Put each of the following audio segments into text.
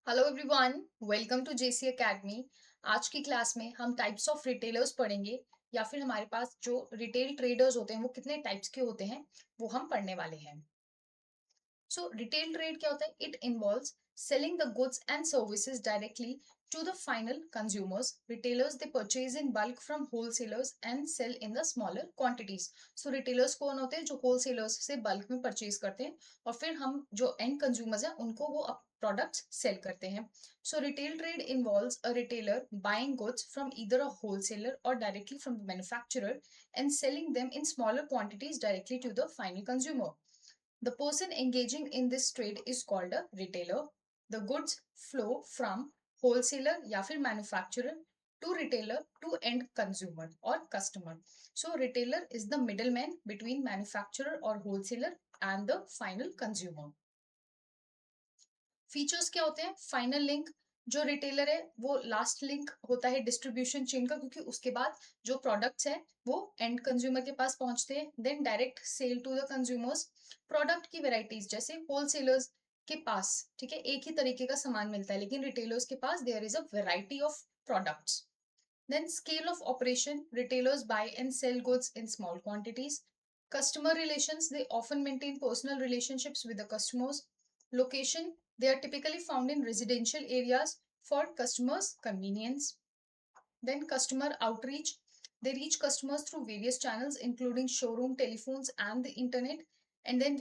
Hello everyone, welcome to JC academy. आज की class में हम टाइप्स ऑफ रिटेलर्स पढ़ेंगे या फिर हमारे पास जो रिटेल ट्रेडर्स होते हैं वो कितने टाइप्स के होते हैं वो हम पढ़ने वाले हैं। सो रिटेल ट्रेड क्या होता है? It involves selling the goods and services directly to the final consumers. Retailers they purchase in bulk from wholesalers and sell in the smaller quantities. So retailers कौन होते हैं? जो wholesalers से bulk में purchase करते हैं और फिर हम जो end consumers हैं उनको वो products sell करते हैं. So retail trade involves a retailer buying goods from either a wholesaler or directly from the manufacturer and selling them in smaller quantities directly to the final consumer. The person engaging in this trade is called a retailer. The goods flow from wholesaler या फिर manufacturer to retailer to end consumer or customer. So retailer is the middleman between manufacturer or wholesaler and the final consumer. Features क्या होते हैं? Final link, जो retailer है वो last link होता है डिस्ट्रीब्यूशन चेन का, क्योंकि उसके बाद जो प्रोडक्ट्स है वो एंड कंज्यूमर के पास पहुंचते हैं, then direct sale to the consumers. Product की वेराइटीज जैसे होलसेलर्स के पास ठीक है एक ही तरीके का सामान मिलता है, लेकिन रिटेलर्स के पास there is a variety of products. Then scale of operation, retailers buy and sell goods in small quantities. Customer relations, they often maintain personal relationships with the customers. Location, they are typically found in residential areas for customers' convenience. Then customer outreach, they reach customers through various channels including showroom, telephones and the internet. And then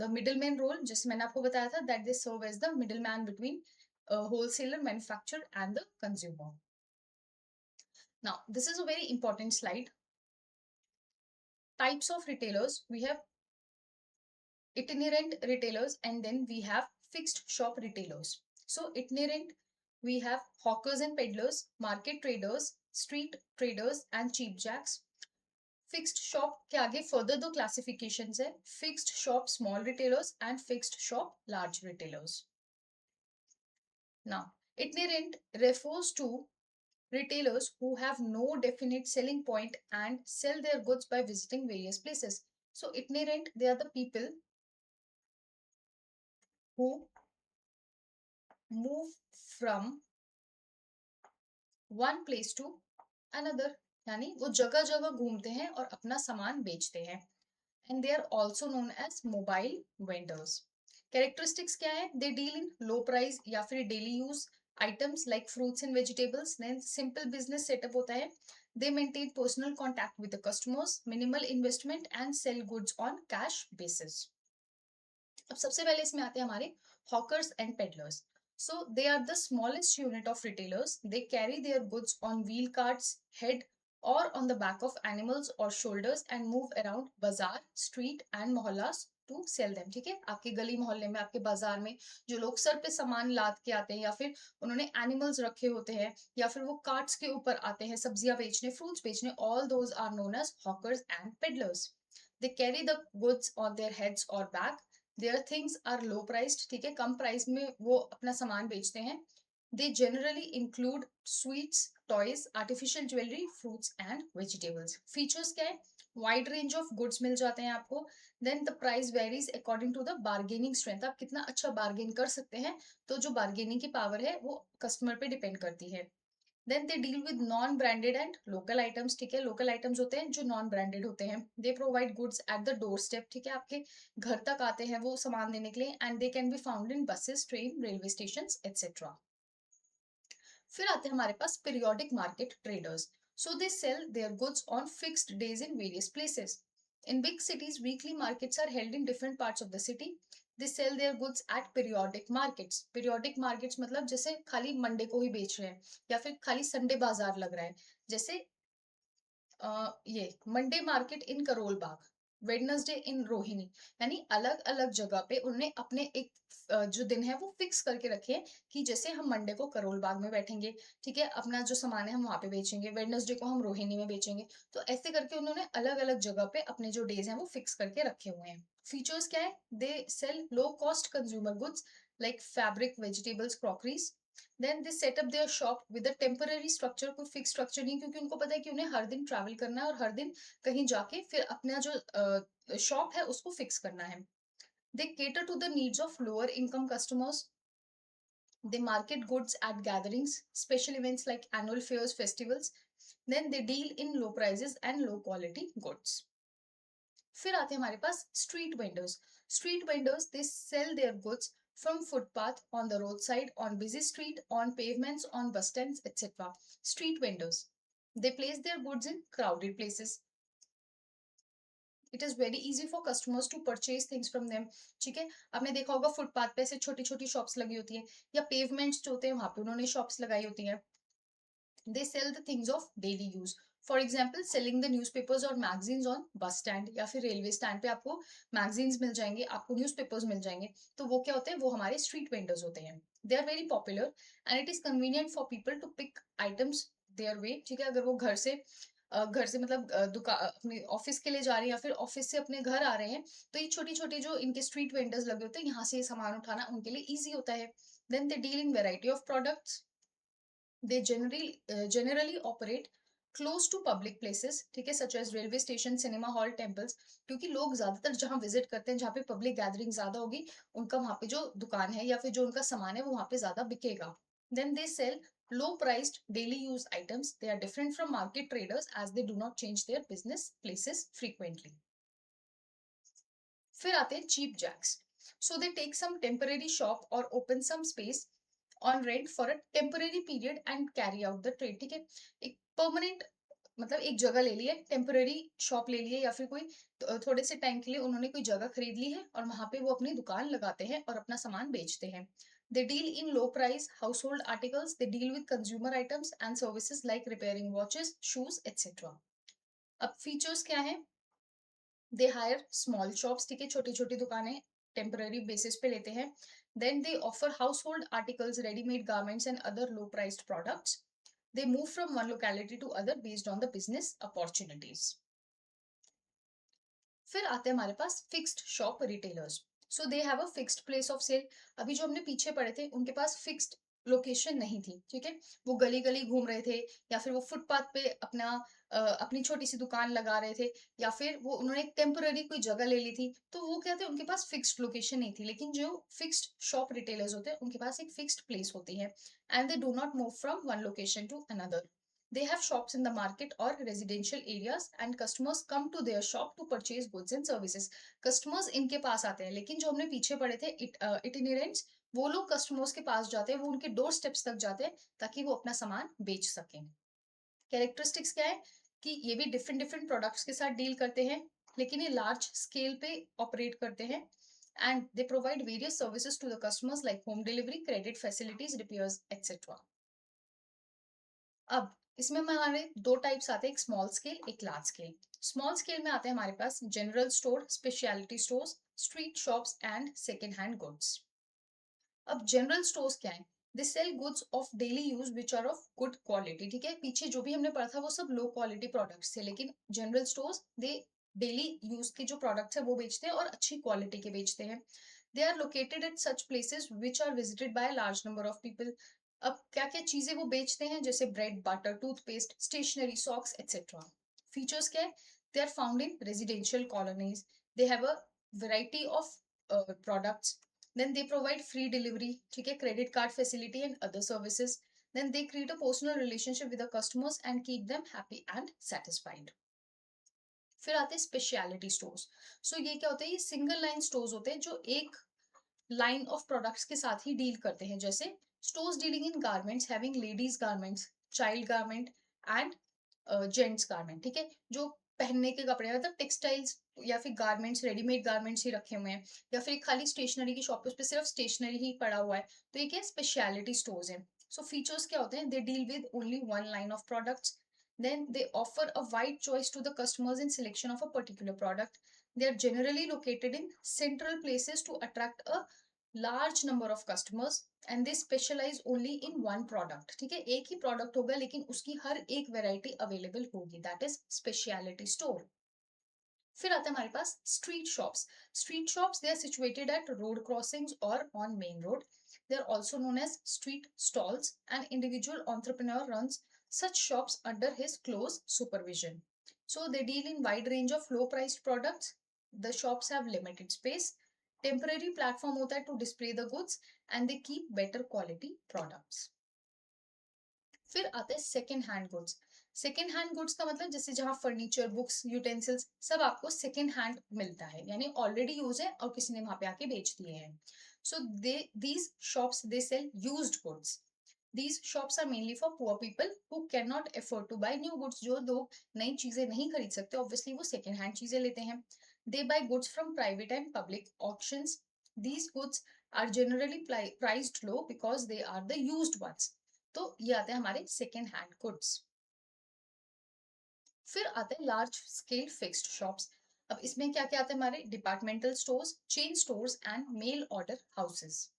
the middleman role, just मैंने आपको बताया था that they serve as the middleman between wholesaler, manufacturer and the consumer. Now, this is a very important slide. Types of retailers, we have itinerant retailers and then we have fixed shop retailers. So itinerant, we have hawkers and peddlers, market traders, street traders and cheap jacks. Fixed shop के आगे further दो classifications है, fixed shop small retailers and fixed shop large retailers. Now itinerant refers to retailers who have no definite selling point and sell their goods by visiting various places. So itinerant, they are the people who move from one place to another, यानी वो जगह जगह घूमते हैं और अपना सामान बेचते हैं। And they are also known as mobile vendors. Characteristics क्या है? They deal in low price या फिर daily use items like fruits and vegetables. Then simple business setup होता है। They maintain personal contact with the customers, minimal investment and sell goods on cash basis. अब सबसे पहले इसमें आते हैं हमारे hawkers and peddlers. So they are the smallest unit of retailers. They carry their goods on wheel carts, head or on the back of animals or shoulders and move around bazaar, street and mohallas to sell them. ठीक है, आपके गली मोहल्ले में, आपके बाजार में जो लोग सर पे सामान लाद के आते हैं या फिर उन्होंने एनिमल्स रखे होते हैं या फिर वो कार्ट्स के ऊपर आते हैं सब्जियां बेचने, फ्रूट्स बेचने, all those are known as hawkers and peddlers. They carry the goods on their heads or back. Their things are low priced, ठीक है, कम प्राइस में वो अपना सामान बेचते हैं. They generally include sweets, toys, artificial jewellery, fruits and vegetables. Features क्या है? वाइड रेंज ऑफ गुड्स मिल जाते हैं आपको. Then the price varies according to the bargaining strength. आप कितना अच्छा बार्गेन कर सकते हैं, तो जो बार्गेनिंग की पावर है वो कस्टमर पे डिपेंड करती है. Then they deal with non branded and local items. ठीक है, लोकल आइटम्स होते हैं जो नॉन ब्रांडेड होते हैं. They provide goods at the door step. ठीक है, आपके घर तक आते हैं वो सामान देने के लिए. And they can be found in buses, train, railway station etcetera. फिर आते हैं हमारे पास periodic market traders. So they sell their goods on fixed days in various places. In big cities, weekly markets are held in different parts of the city. They sell their goods at periodic markets. Periodic markets मतलब जैसे खाली Monday को ही बेच रहे हैं या फिर खाली संडे बाजार लग रहा है. जैसे ये Monday market in Karol Bagh, Wednesday in Rohini, यानी अलग अलग जगह पे उन्होंने अपने एक जो दिन है वो फिक्स करके रखे हैं कि जैसे हम मंडे को करोल बाग में बैठेंगे, ठीक है, अपना जो सामान है हम वहां पे बेचेंगे, वेडनेसडे को हम रोहिणी में बेचेंगे. तो ऐसे करके उन्होंने अलग अलग जगह पे अपने जो डेज हैं वो फिक्स करके रखे हुए हैं. फीचर्स क्या है? They sell low cost consumer goods like fabric, vegetables, crockeries. Then they set up their shop with a temporary structure. कोई फिक्स स्ट्रक्चर नहीं, क्योंकि उनको पता है कि उन्हें हर दिन ट्रैवल करना है और हर दिन कहीं जाके फिर अपना जो शॉप है उसको फिक्स करना है. They cater to the needs of lower income customers. They market goods at gatherings, special events like annual fairs, festivals. Then they deal in low prices and low quality goods. फिर आते हैं हमारे पास street vendors. Street vendors they sell their goods from footpath, on the roadside, on busy street, on pavements, on bus stands, etc. Street vendors, they place their goods in crowded places. It is very easy for customers to purchase things from them. ठीक है, आपने देखा होगा footpath पे ऐसे छोटी छोटी shops लगी होती हैं, या पेवमेंट्स जो होते हैं वहां पे उन्होंने शॉप्स लगाई होती हैं. They sell the things of daily use. For example selling the newspapers और मैगजीन्स ऑन बस स्टैंड, या फिर रेलवे स्टैंड पे आपको मैगजीन्स मिल जाएंगे, आपको न्यूज़पेपर्स मिल जाएंगे. तो वो क्या होते हैं, वो हमारे स्ट्रीट वेंडर्स होते हैं. They are very popular and it is convenient for people to pick items their way. ठीक है, अगर वो घर से मतलब दुकान अपने ऑफिस के लिए जा रहे हैं, या फिर ऑफिस से अपने घर आ रहे हैं, तो ये छोटी छोटी जो इनके स्ट्रीट वेंडर्स लगे होते हैं, यहाँ से ये सामान उठाना उनके लिए ईजी होता है. Then they deal in variety of products. They generally operate close to public places, ठीक है, such as railway station, cinema hall, temples. क्योंकि लोग ज्यादातर जहाँ विजिट करते हैं, जहाँ पे पब्लिक गैदरिंग ज्यादा होगी, उनका वहां पे जो दुकान है या फिर जो उनका सामान है वो वहां पे ज्यादा बिकेगा. Then they sell low priced daily use items. They are different from market traders as they do not change their business places frequently. फिर आते हैं cheap jacks. So they take some temporary shop और open some space on rent for a temporary period and carry out the trade. ठीक है, एक permanent मतलब एक जगह ले ली है, टेम्पररी शॉप ले ली है, या फिर कोई थोड़े से टाइम के लिए उन्होंने कोई जगह खरीद ली है और वहां पे वो अपनी दुकान लगाते हैं और अपना सामान बेचते हैं. दे deal in low price house hold articles. They deal with consumer items and services like repairing watches, shoes etcetera. अब फीचर्स क्या है, दे हायर स्मॉल शॉप्स. ठीक है, छोटी छोटी दुकानें टेम्पररी बेसिस पे लेते हैं. Then they offer household articles, readymade garments and other low priced products. They move from one locality to other based on the business opportunities. फिर आते हैं हमारे पास fixed shop retailers. So they have a fixed place of sale. अभी जो हमने पीछे पढ़े थे उनके पास फिक्स्ड लोकेशन नहीं थी. ठीक है, वो गली गली घूम रहे थे, या फिर वो फुटपाथ पे अपनी छोटी सी दुकान लगा रहे थे, या फिर वो उन्होंने टेम्पररी कोई जगह ले ली थी. तो वो क्या थे, उनके पास फिक्स्ड लोकेशन नहीं थी. लेकिन जो फिक्स्ड शॉप रिटेलर्स होते हैं उनके पास एक फिक्स्ड प्लेस होती है, and they do not move from one location to another. They have shops in the market or residential areas and customers come to their shop to purchase goods and services. Customers इनके पास आते हैं, लेकिन जो हमने पीछे पढ़े थे itinerants, वो लोग कस्टमर्स के पास जाते हैं, वो उनके डोर स्टेप्स तक जाते हैं ताकि वो अपना सामान बेच सकें. कैरेक्टरिस्टिक्स क्या है कि ये भी डिफरेंट डिफरेंट प्रोडक्ट्स के साथ डील करते हैं, लेकिन ये लार्ज स्केल पे ऑपरेट करते हैं. And they provide various services to the customers like home delivery, credit facilities, repairs etcetera. अब इसमें हमारे दो टाइप्स आते हैं, एक स्मॉल स्केल, एक लार्ज स्केल. स्मॉल स्केल में आते हैं हमारे पास general store, speciality stores, street shops and second hand goods. अब जनरल स्टोर्स क्या है, they sell goods of daily use which are of good quality. ठीक है, पीछे जो भी हमने पढ़ा था वो सब लो क्वालिटी प्रोडक्ट्स थे, लेकिन जनरल स्टोर्स दे डेली यूज के जो प्रोडक्ट्स है वो बेचते हैं और अच्छी क्वालिटी के बेचते हैं. They are located at such places which are visited by large number of people. अब क्या क्या चीजें वो बेचते हैं, जैसे bread, butter, toothpaste, stationery, socks etcetera. Features क्या है, they are found in residential colonies. They have a variety of products. Then they provide free delivery, ठीक है, credit card facility and other services. Then they create a personal relationship with the customers and keep them happy and satisfied. फिर आते हैं speciality stores. सो ये क्या होते हैं, ये सिंगल लाइन स्टोर्स होते हैं जो एक लाइन ऑफ प्रोडक्ट्स के साथ ही डील करते हैं. जैसे stores dealing in garments having ladies garments, child garment and gents garment. ठीक है, जो पहनने के कपड़े मतलब टेक्सटाइल्स या फिर गारमेंट्स, रेडीमेड गारमेंट्स ही रखे हुए हैं, या फिर खाली स्टेशनरी की शॉप पे सिर्फ स्टेशनरी ही पड़ा हुआ है, तो ये क्या स्पेशलिटी स्टोर्स हैं. सो फीचर्स क्या होते हैं, दे deal with only one line of products. Then they offer a wide choice to the customers in selection of a particular product. They are generally located in central places to attract a large number of customers and they specialize only in one product. ठीक है, एक ही product होगा लेकिन उसकी हर एक variety available होगी, that is speciality store. फिर आता है हमारे पास street shops. Street shops they are situated at road crossings और on main road. They are also known as street stalls. An individual entrepreneur runs such shops under his close supervision. So they deal in wide range of low priced products. The shops have limited space. Temporary platform होता है to display the goods and they keep better quality products. फिर आते हैं second hand goods. Second hand goods का मतलब जैसे जहाँ furniture, books, utensils सब आपको सेकेंड हैंड मिलता है, यानी ऑलरेडी यूज है और किसी ने वहां पे आके बेच दिए हैं. So they these shops they sell used goods. These shops are mainly for poor people who cannot afford to buy new goods. जो लोग नई चीजें नहीं खरीद सकते, obviously वो second hand चीजें लेते हैं. They buy goods from private and public auctions. These goods are generally priced low because they are the used ones. तो ये आते हैं हमारे सेकेंड हैंड गुड्स. फिर आते हैं लार्ज स्केल फिक्स्ड शॉप्स. अब इसमें क्या क्या आता है हमारे departmental stores, chain stores and mail order houses.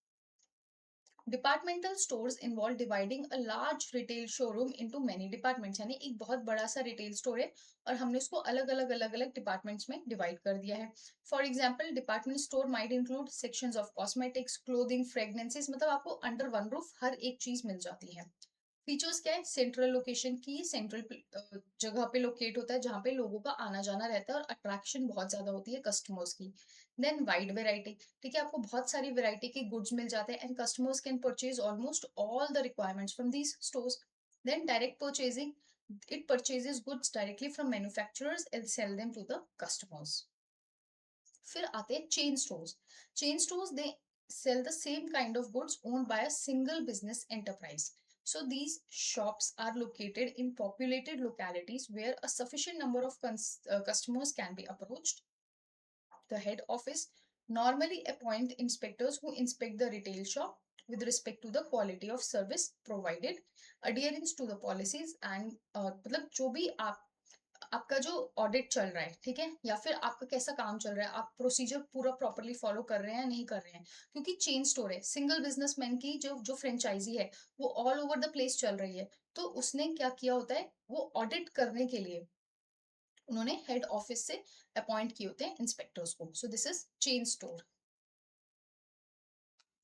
Departmental stores involve dividing a large retail showroom into many departments, यानी एक बहुत बड़ा सा रिटेल स्टोर है और हमने उसको अलग अलग अलग अलग डिपार्टमेंट्स में डिवाइड कर दिया है. For example department store might include sections of cosmetics, clothing, fragrances, मतलब आपको अंडर वन रूफ हर एक चीज मिल जाती है. फीचर्स क्या है, सेंट्रल लोकेशन की, सेंट्रल जगह पे लोकेट होता है जहाँ पे लोगों का आना जाना रहता है और अट्रैक्शन बहुत ज्यादा होती है कस्टमर्स की. देन वाइड वेराइटी, ठीक है, आपको बहुत सारी वेराइटी के गुड्स मिल जाते हैं and customers can purchase almost all the requirements from these stores. Then direct purchasing, it purchases goods directly from manufacturers and sell them to the customers. फिर आते हैं chain stores. Chain stores they sell the same kind of goods owned by a single business enterprise. So these shops are located in populated localities where a sufficient number of customers can be approached. The head office normally appoint inspectors who inspect the retail shop with respect to the quality of service provided, adherence to the policies and मतलब जो भी आपका जो audit चल रहा है, ठीक है, या फिर आपका कैसा काम चल रहा है, आप प्रोसीजर पूरा प्रॉपरली फॉलो कर रहे हैं या नहीं कर रहे हैं. क्योंकि चेन स्टोर है, सिंगल बिजनेसमैन की जो जो फ्रेंचाइजी है वो ऑल ओवर द प्लेस चल रही है, तो उसने क्या किया होता है, वो ऑडिट करने के लिए उन्होंने हेड ऑफिस से अपॉइंट किए होते हैं इंस्पेक्टर्स को. So this is chain store.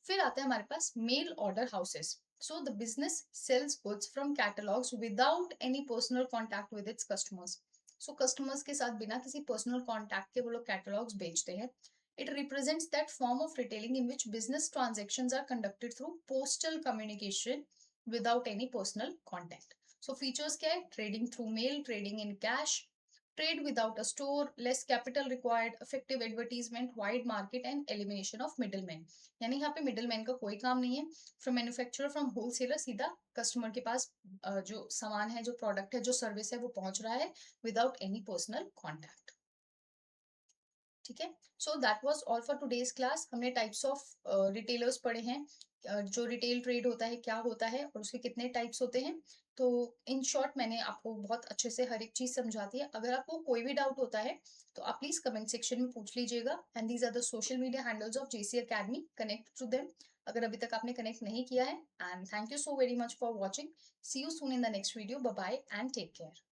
फिर आता है हमारे पास mail order houses. So the business sells goods from catalogues without any personal contact with its customers. So customers के साथ बिना किसी पर्सनल कॉन्टैक्ट के वो लोग कैटलॉग्स बेचते हैं. It represents that form of retailing in which business transactions are conducted through postal communication without any personal contact. So features क्या है, trading through mail, trading in cash, trade without a store, less capital required, effective advertisement, wide market and elimination of middlemen. यानी यहाँ पे middleman का कोई काम नहीं है. From manufacturer, from wholesaler सीधा customer के पास जो सामान है, जो product है, जो service है वो पहुंच रहा है without any personal contact. ठीक है. So that was all for today's class. हमने टाइप्स ऑफ रिटेलर्स पढ़े हैं, जो रिटेल ट्रेड होता है क्या होता है और उसके कितने टाइप्स होते हैं. तो इन शॉर्ट मैंने आपको बहुत अच्छे से हर एक चीज समझा दी है. अगर आपको कोई भी डाउट होता है तो आप प्लीज कमेंट सेक्शन में पूछ लीजिएगा. And these are the social media handles of JC academy, connect to them अगर अभी तक आपने कनेक्ट नहीं किया है. And thank you so very much for watching. See you soon in the next video. Bye bye and take care.